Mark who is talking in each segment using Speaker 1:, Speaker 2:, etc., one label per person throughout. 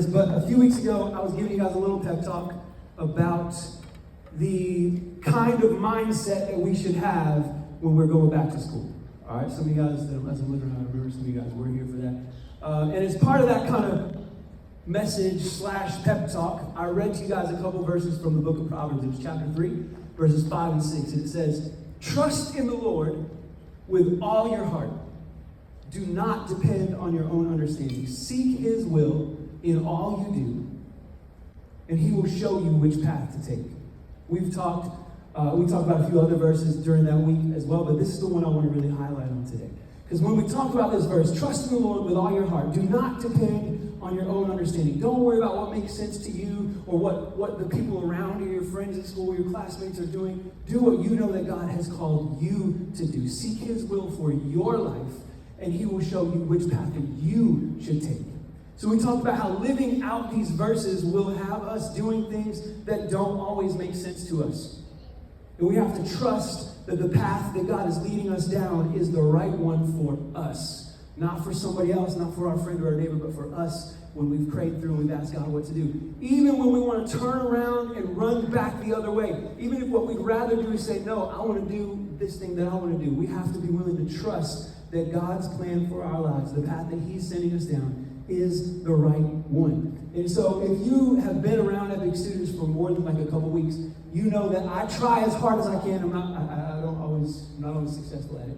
Speaker 1: But a few weeks ago, I was giving you guys a little pep talk about the kind of mindset that we should have when we're going back to school. All right, some of you guys, as I'm looking around, I remember some of you guys were here for that. And as part of that kind of message / pep talk, I read to you guys a couple verses from the book of Proverbs. It was chapter 3, verses 5 and 6. And it says, "Trust in the Lord with all your heart. Do not depend on your own understanding. Seek his will in all you do, and he will show you which path to take." We talked about a few other verses during that week as well, but this is the one I want to really highlight on today. Because when we talk about this verse, trust in the Lord with all your heart. Do not depend on your own understanding. Don't worry about what makes sense to you or what the people around you, your friends at school, your classmates are doing. Do what you know that God has called you to do. Seek his will for your life, and he will show you which path that you should take. So we talked about how living out these verses will have us doing things that don't always make sense to us. And we have to trust that the path that God is leading us down is the right one for us. Not for somebody else, not for our friend or our neighbor, but for us when we've prayed through and we've asked God what to do. Even when we want to turn around and run back the other way. Even if what we'd rather do is say, no, I want to do this thing that I want to do. We have to be willing to trust that God's plan for our lives, the path that he's sending us down, is the right one. And so if you have been around Epic students for more than like a couple weeks, you know that I try as hard as I can. I'm not always successful at it.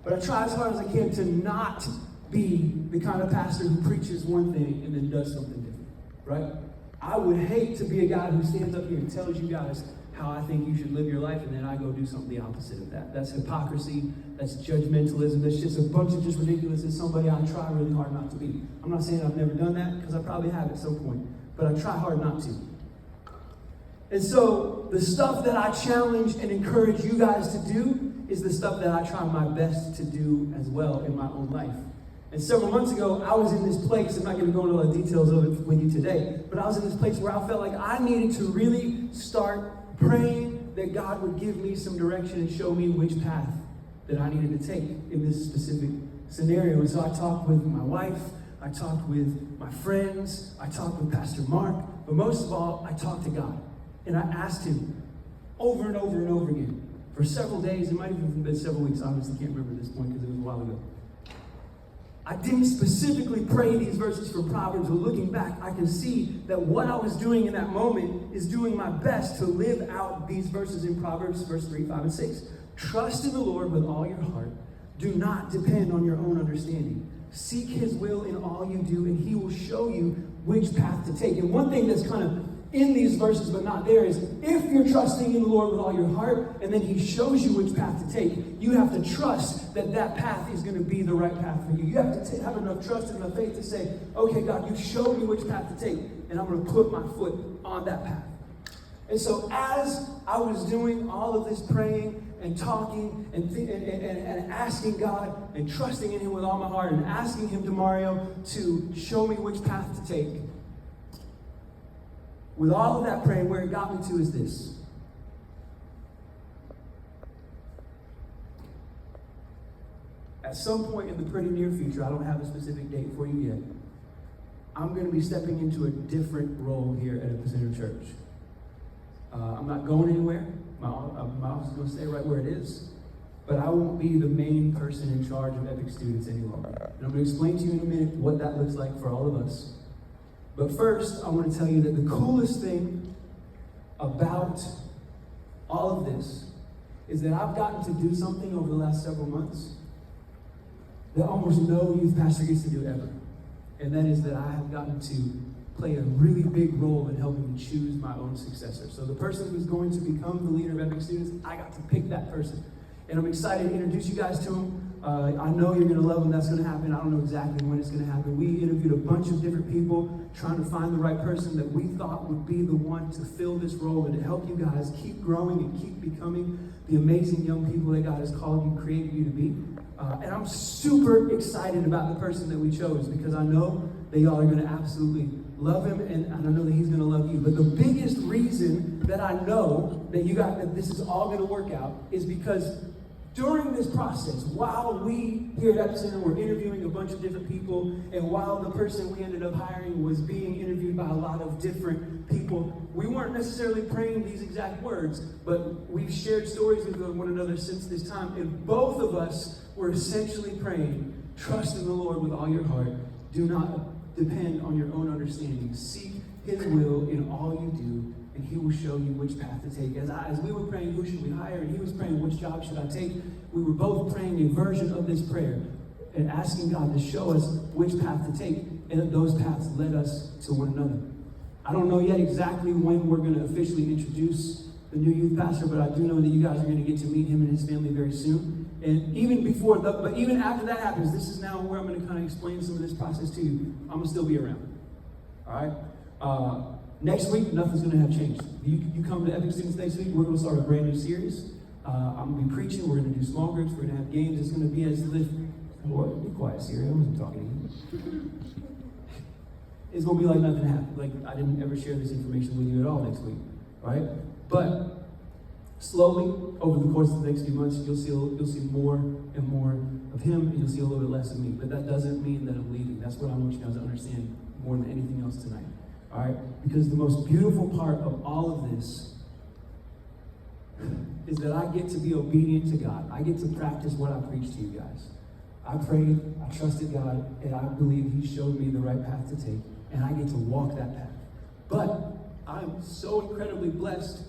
Speaker 1: But I try as hard as I can to not be the kind of pastor who preaches one thing and then does something different, right? I would hate to be a guy who stands up here and tells you guys how I think you should live your life, and then I go do something the opposite of that. That's hypocrisy. That's judgmentalism. That's just a bunch of just ridiculous. It's somebody I try really hard not to be. I'm not saying I've never done that, because I probably have at some point, but I try hard not to. And so the stuff that I challenge and encourage you guys to do is the stuff that I try my best to do as well in my own life. And several months ago, I was in this place, I'm not going to go into all the details of it with you today, but I was in this place where I felt like I needed to really start praying that God would give me some direction and show me which path that I needed to take in this specific scenario. And so I talked with my wife, I talked with my friends, I talked with Pastor Mark, but most of all, I talked to God. And I asked him over and over and over again for several days. It might have even been several weeks. I honestly can't remember at this point because it was a while ago. I didn't specifically pray these verses from Proverbs, but looking back, I can see that what I was doing in that moment is doing my best to live out these verses in Proverbs, verse 3, 5, and 6. Trust in the Lord with all your heart. Do not depend on your own understanding. Seek his will in all you do, and he will show you which path to take. And one thing that's kind of in these verses but not there is, if you're trusting in the Lord with all your heart and then he shows you which path to take, you have to trust that that path is going to be the right path for you. You have to have enough trust and enough faith to say, okay, God, you showed me which path to take, and I'm going to put my foot on that path. And so as I was doing all of this praying and talking and asking God and trusting in him with all my heart and asking him tomorrow to show me which path to take, with all of that praying, where it got me to is this. At some point in the pretty near future, I don't have a specific date for you yet, I'm going to be stepping into a different role here at Epicenter Church. I'm not going anywhere. My office is going to stay right where it is. But I won't be the main person in charge of Epic students any longer. And I'm going to explain to you in a minute what that looks like for all of us. But first, I want to tell you that the coolest thing about all of this is that I've gotten to do something over the last several months that almost no youth pastor gets to do ever. And that is that I have gotten to play a really big role in helping me choose my own successor. So the person who's going to become the leader of Epic Students, I got to pick that person. And I'm excited to introduce you guys to him. I know you're going to love when that's going to happen. I don't know exactly when it's going to happen. We interviewed a bunch of different people trying to find the right person that we thought would be the one to fill this role and to help you guys keep growing and keep becoming the amazing young people that God has called you, created you to be. And I'm super excited about the person that we chose because I know that y'all are going to absolutely love him, and I know that he's going to love you. But the biggest reason that I know that this is all going to work out is because during this process, while we here at Epicenter were interviewing a bunch of different people, and while the person we ended up hiring was being interviewed by a lot of different people, we weren't necessarily praying these exact words, but we've shared stories with one another since this time, and both of us were essentially praying, trust in the Lord with all your heart. Do not depend on your own understanding. Seek His will in all you do, and He will show you which path to take. As we were praying, who should we hire? And he was praying, which job should I take? We were both praying a version of this prayer and asking God to show us which path to take. And those paths led us to one another. I don't know yet exactly when we're going to officially introduce the new youth pastor, but I do know that you guys are going to get to meet him and his family very soon. And even even after that happens, this is now where I'm going to kind of explain some of this process to you. I'm going to still be around. All right? Next week, nothing's going to have changed. You come to Epic Students next week, we're going to start a brand new series. I'm going to be preaching. We're going to do small groups. We're going to have games. It's going to be as if... What? Be quiet, Siri. I wasn't talking to you. It's going to be like nothing happened. Like I didn't ever share this information with you at all next week. Right? But slowly, over the course of the next few months, you'll see more and more of him, and you'll see a little bit less of me. But that doesn't mean that I'm leaving. That's what I want you guys to understand more than anything else tonight. All right? Because the most beautiful part of all of this is that I get to be obedient to God. I get to practice what I preach to you guys. I prayed, I trusted God, and I believe He showed me the right path to take, and I get to walk that path. But I'm so incredibly blessed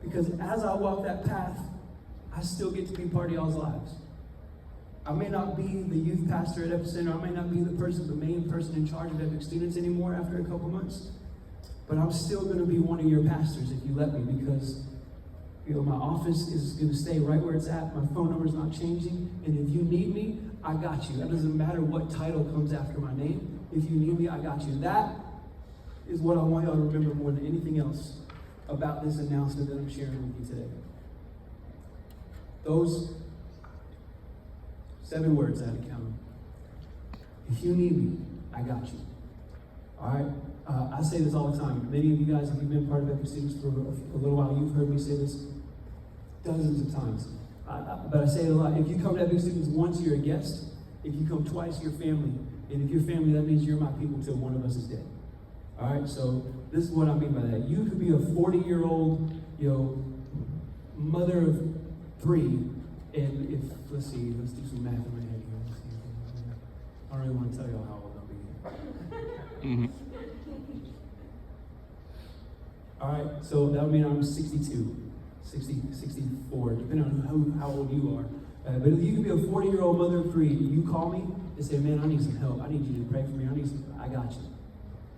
Speaker 1: because as I walk that path, I still get to be part of y'all's lives. I may not be the youth pastor at Epicenter. I may not be the main person in charge of Epic Students anymore after a couple months. But I'm still going to be one of your pastors if you let me, because my office is going to stay right where it's at. My phone number's not changing. And if you need me, I got you. That doesn't matter what title comes after my name. If you need me, I got you. That is what I want y'all to remember more than anything else about this announcement that I'm sharing with you today. Those 7 words I had to count them. If you need me, I got you. All right? I say this all the time. Many of you guys, if you've been part of Epic Students for a little while, you've heard me say this dozens of times. But I say it a lot. If you come to Epic Students once, you're a guest. If you come twice, you're family. And if you're family, that means you're my people till one of us is dead. All right? So this is what I mean by that. You could be a 40-year-old, mother of 3, and let's do some math in my head here. I don't really want to tell y'all how old I'll be. Mm-hmm. All right, so that would mean I'm 62, 64, depending on how old you are. But if you could be a 40-year-old mother of 3, you call me and say, man, I need some help. I need you to pray for me. I got you.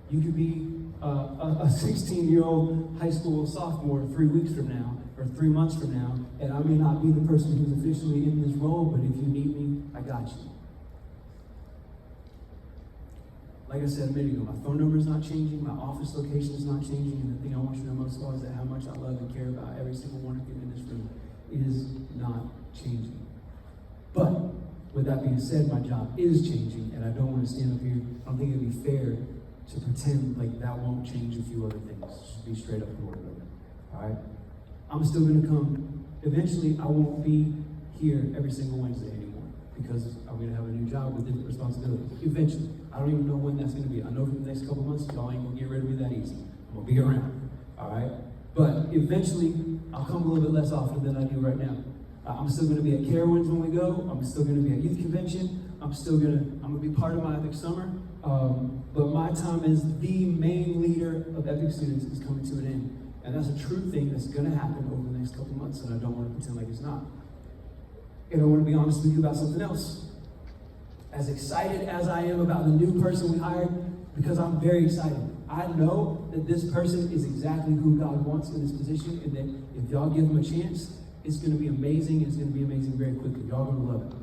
Speaker 1: You could be a 16-year-old high school sophomore 3 weeks from now, or 3 months from now, and I may not be the person who's officially in this role, but if you need me, I got you. Like I said a minute ago, my phone number is not changing, my office location is not changing, and the thing I want you to know most of all is that how much I love and care about every single one of you in this room is not changing. But, with that being said, my job is changing, and I don't want to stand up here. I don't think it would be fair to pretend like that won't change a few other things. Just be straight up and order. All right? I'm still going to come. Eventually, I won't be here every single Wednesday anymore because I'm going to have a new job with different responsibilities. Eventually. I don't even know when that's going to be. I know for the next couple months, y'all ain't going to get rid of me that easy. I'm going to be around. All right? But eventually, I'll come a little bit less often than I do right now. I'm still going to be at Carowinds when we go. I'm still going to be at youth convention. I'm going to be part of my Epic Summer. But my time as the main leader of Epic Students is coming to an end. And that's a true thing that's going to happen over the next couple months, and I don't want to pretend like it's not. And I want to be honest with you about something else. As excited as I am about the new person we hired, because I'm very excited. I know that this person is exactly who God wants in this position, and that if y'all give him a chance, it's going to be amazing. It's going to be amazing very quickly. Y'all are going to love it.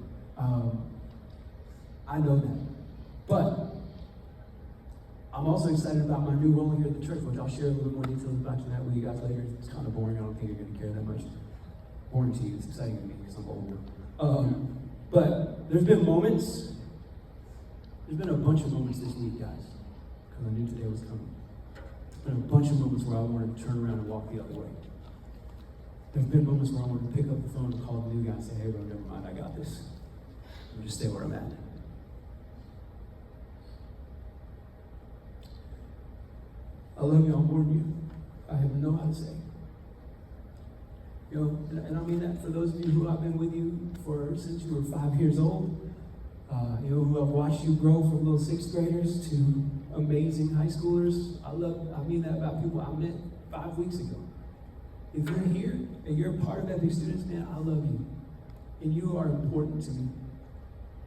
Speaker 1: I know that. But I'm also excited about my new role here at the church, which I'll share a little bit more details about that with you guys later. It's kind of boring. I don't think you're going to care that much. Boring to you. It's exciting to me because I'm older. But there's been moments. There's been a bunch of moments this week, guys, because I knew today was coming. There's been a bunch of moments where I wanted to turn around and walk the other way. There's been moments where I want to pick up the phone and call the new guy and say, hey bro, never mind, I got this. And just stay where I'm at. I love you, I'll warn you. I have no how to say. You know, and I mean that for those of you who I've been with you since you were 5 years old, you know, who I've watched you grow from little 6th graders to amazing high schoolers. I mean that about people I met 5 weeks ago. If you're here and you're a part of Epic Students, man, I love you. And you are important to me.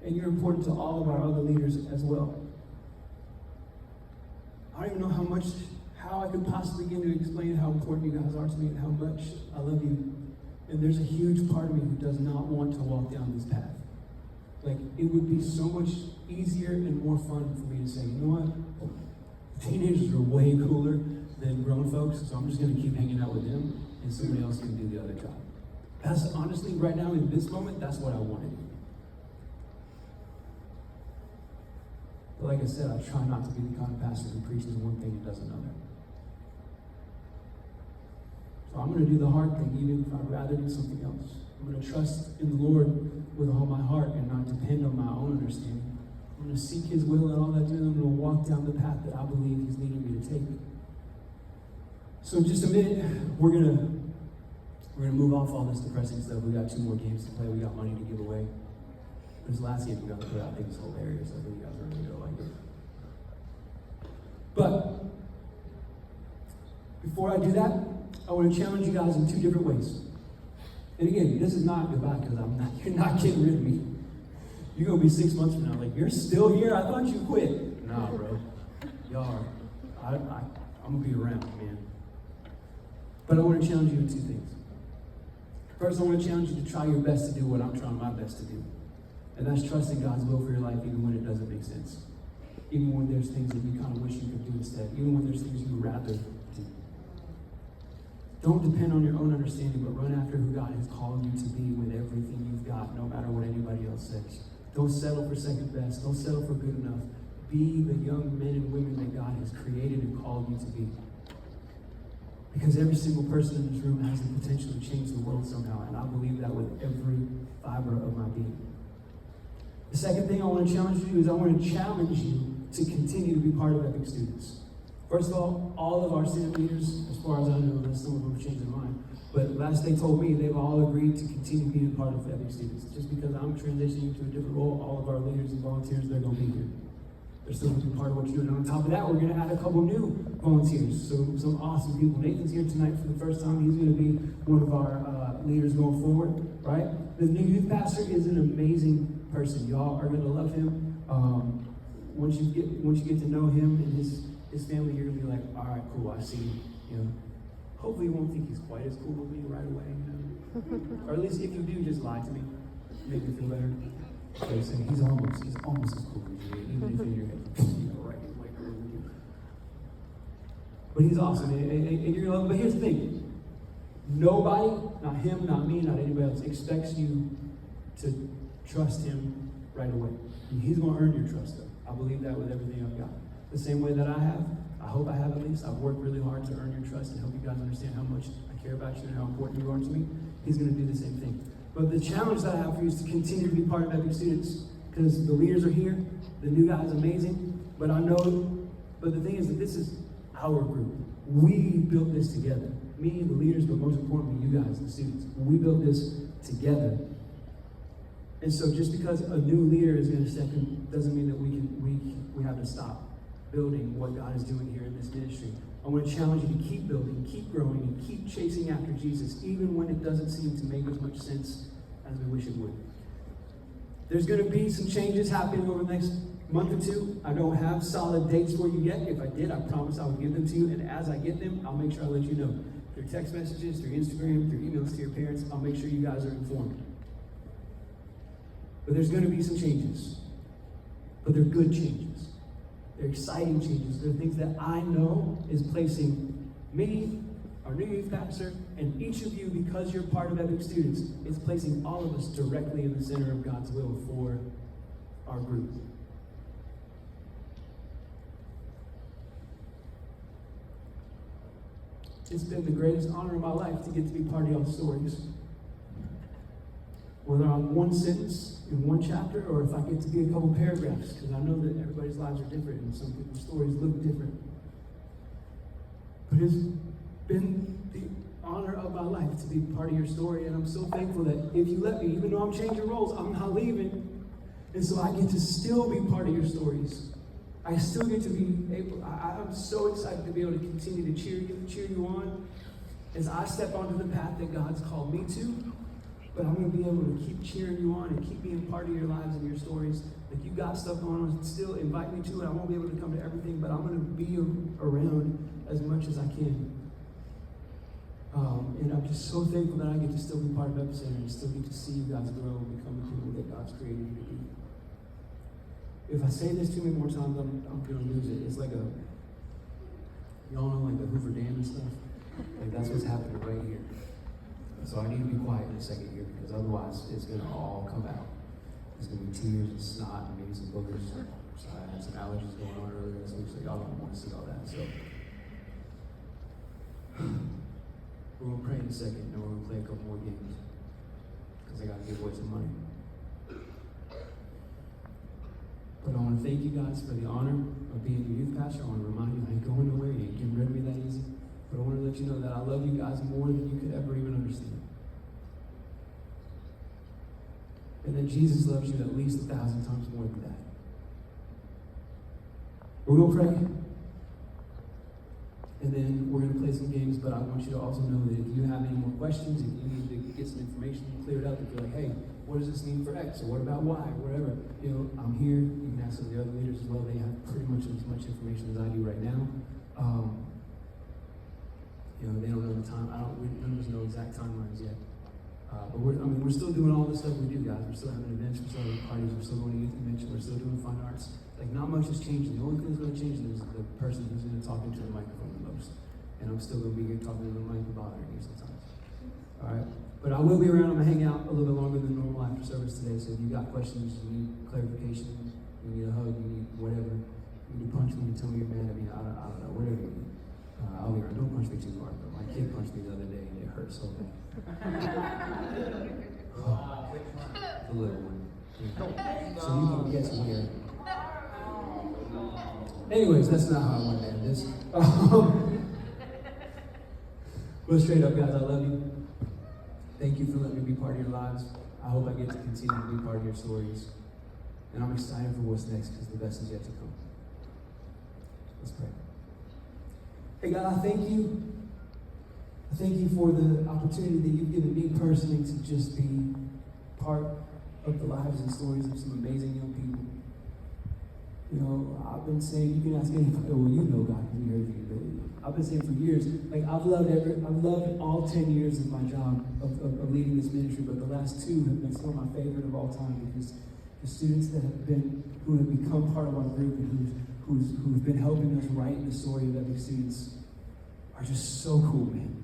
Speaker 1: And you're important to all of our other leaders as well. I don't even know how I could possibly begin to explain how important you guys are to me and how much I love you. And there's a huge part of me who does not want to walk down this path. Like, it would be so much easier and more fun for me to say, you know what? Teenagers are way cooler than grown folks, so I'm just going to keep hanging out with them, and somebody else can do the other job. That's honestly, right now in this moment, that's what I wanted. But like I said, I try not to be the kind of pastor who preaches one thing and does another. So I'm going to do the hard thing, even if I'd rather do something else. I'm going to trust in the Lord with all my heart and not depend on my own understanding. I'm going to seek His will and all that, and I'm going to walk down the path that I believe He's leading me to take. So in just a minute, we're gonna move off all this depressing stuff. We got 2 more games to play. We got money to give away. This last game we got to put out, I think it's hilarious. I think you guys are really gonna like it. But before I do that, I want to challenge you guys in 2 different ways. And again, this is not goodbye because you're not getting rid of me. You're gonna be 6 months from now, like, you're still here? I thought you quit. Nah, bro. Y'all are. I'm gonna be around, man. But I want to challenge you in 2 things. First, I want to challenge you to try your best to do what I'm trying my best to do. And that's trusting God's will for your life even when it doesn't make sense. Even when there's things that you kind of wish you could do instead. Even when there's things you'd rather do. Don't depend on your own understanding, but run after who God has called you to be with everything you've got, no matter what anybody else says. Don't settle for second best. Don't settle for good enough. Be the young men and women that God has created and called you to be. Because every single person in this room has the potential to change the world somehow, and I believe that with every fiber of my being. The second thing I want to challenge you to do is I want to challenge you to continue to be part of Epic Students. First of all of our student leaders, as far as I know, unless some of them have changed their mind, but last they told me, they've all agreed to continue being part of Epic Students. Just because I'm transitioning to a different role, all of our leaders and volunteers, they're going to be here. They're still going to be part of what you're doing. And on top of that, we're going to add a couple new volunteers. So some awesome people. Nathan's here tonight for the first time. He's going to be one of our leaders going forward, right? The new youth pastor is an amazing person. Y'all are going to love him. Once you get to know him and his family, you're going to be like, all right, cool, I see. You know, hopefully you won't think he's quite as cool with me right away. You know? Or at least if you do, just lie to me. Make me feel better. So he's almost as cool as you, even if in your head, you know, right, he's way cooler than you. But he's awesome, and you're gonna love him. But here's the thing: nobody, not him, not me, not anybody else, expects you to trust him right away. He's gonna earn your trust, though. I believe that with everything I've got. The same way that I have. I hope I have at least. I've worked really hard to earn your trust and help you guys understand how much I care about you and how important you are to me. He's gonna do the same thing. But the challenge that I have for you is to continue to be part of Epic Students, because the leaders are here, the new guy is amazing, but the thing is that this is our group. We built this together. Me, the leaders, but most importantly, you guys, the students. We built this together. And so just because a new leader is going to step in doesn't mean that we have to stop building what God is doing here in this ministry. I want to challenge you to keep building, keep growing, and keep chasing after Jesus, even when it doesn't seem to make as much sense as we wish it would. There's going to be some changes happening over the next month or 2. I don't have solid dates for you yet. If I did, I promise I would give them to you. And as I get them, I'll make sure I let you know. Through text messages, through Instagram, through emails to your parents, I'll make sure you guys are informed. But there's going to be some changes. But they're good changes. They're exciting changes. They're things that I know is placing me, our new youth pastor, and each of you, because you're part of Epic Students, it's placing all of us directly in the center of God's will for our group. It's been the greatest honor of my life to get to be part of y'all's stories. Whether I'm one sentence in one chapter or if I get to be a couple paragraphs, because I know that everybody's lives are different and some people's stories look different. But it's been the honor of my life to be part of your story, and I'm so thankful that if you let me, even though I'm changing roles, I'm not leaving. And so I get to still be part of your stories. I still get to be able, I'm so excited to be able to continue to cheer you on as I step onto the path that God's called me to. But I'm going to be able to keep cheering you on and keep being part of your lives and your stories. Like, you got stuff going on, still invite me to it. I won't be able to come to everything, but I'm going to be around as much as I can. And I'm just so thankful that I get to still be part of Epicenter and still get to see you guys grow and become the people that God's created you to be. If I say this too many more times, I'm going to lose it. It's like y'all know like the Hoover Dam and stuff? Like, that's what's happening right here. So I need to be quiet in a second here, because otherwise it's going to all come out. There's going to be tears and snot and maybe some boogers. So I had some allergies going on earlier this week, so y'all don't want to see all that. So we're going to pray in a second, and then we're going to play a couple more games, because I got to give away some money. But I want to thank you guys for the honor of being your youth pastor. I want to remind you I ain't going nowhere. You ain't getting rid of me that easy. But I want to let you know that I love you guys more than you could ever even understand. And that Jesus loves you at least 1,000 times more than that. We're going to pray. And then we're going to play some games, but I want you to also know that if you have any more questions, if you need to get some information cleared up, if you're like, hey, what does this mean for X, or what about Y, or whatever, I'm here. You can ask some of the other leaders as well. They have pretty much as much information as I do right now. They don't know the time. None of us know exact timelines yet. But we're still doing all the stuff we do, guys. We're still having events, we're still having parties, we're still going to youth convention, we're still doing fine arts. Like, not much is changing. The only thing that's going to change is the person who's going to talk into the microphone the most. And I'm still going to be here talking to the mic and bothering you sometimes. All right? But I will be around. I'm going to hang out a little bit longer than normal after service today. So if you got questions, you need clarification, you need a hug, you need whatever, you need to punch me and tell me you're mad at me, I don't know, whatever you need. I'll be around. Don't punch me too hard, though. My kid punched me the other day and it hurt so bad. The little one. Yeah. So you can guess where. Anyways, that's not how I want to end this. But straight up, guys, I love you. Thank you for letting me be part of your lives. I hope I get to continue to be part of your stories. And I'm excited for what's next, because the best is yet to come. Let's pray. Hey, God, I thank you. I thank you for the opportunity that you've given me personally to just be part of the lives and stories of some amazing young people. I've been saying, you can ask anybody, well, you know God, because you heard me, but I've been saying for years, like, I've loved all 10 years of my job of leading this ministry, but the last 2 have been some of my favorite of all time, because the students who have become part of our group and who've been helping us write the story of Epic Students are just so cool, man.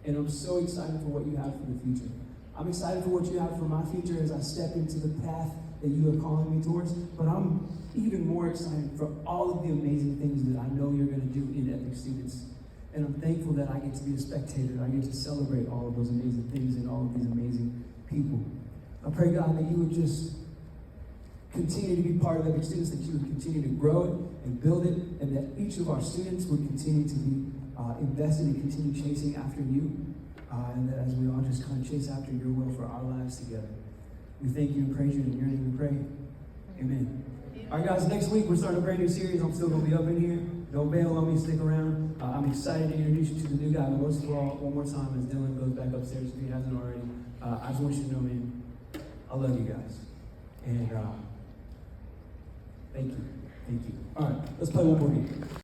Speaker 1: And I'm so excited for what you have for the future. I'm excited for what you have for my future as I step into the path that you are calling me towards, but I'm even more excited for all of the amazing things that I know you're going to do in Epic Students. And I'm thankful that I get to be a spectator. I get to celebrate all of those amazing things and all of these amazing people. I pray, God, that you would just continue to be part of Epic Students, that you would continue to grow it and build it, and that each of our students would continue to be invested and continue chasing after you, and that as we all just kind of chase after your will for our lives together. We thank you and praise you, and in your name we pray. Amen. All right, guys, next week we're starting a brand new series. I'm still going to be up in here. Don't bail on me, stick around. I'm excited to introduce you to the new guy, but most of all, one more time, as Dylan goes back upstairs if he hasn't already, I just want you to know, man, I love you guys. And thank you. All right, let's play one more game.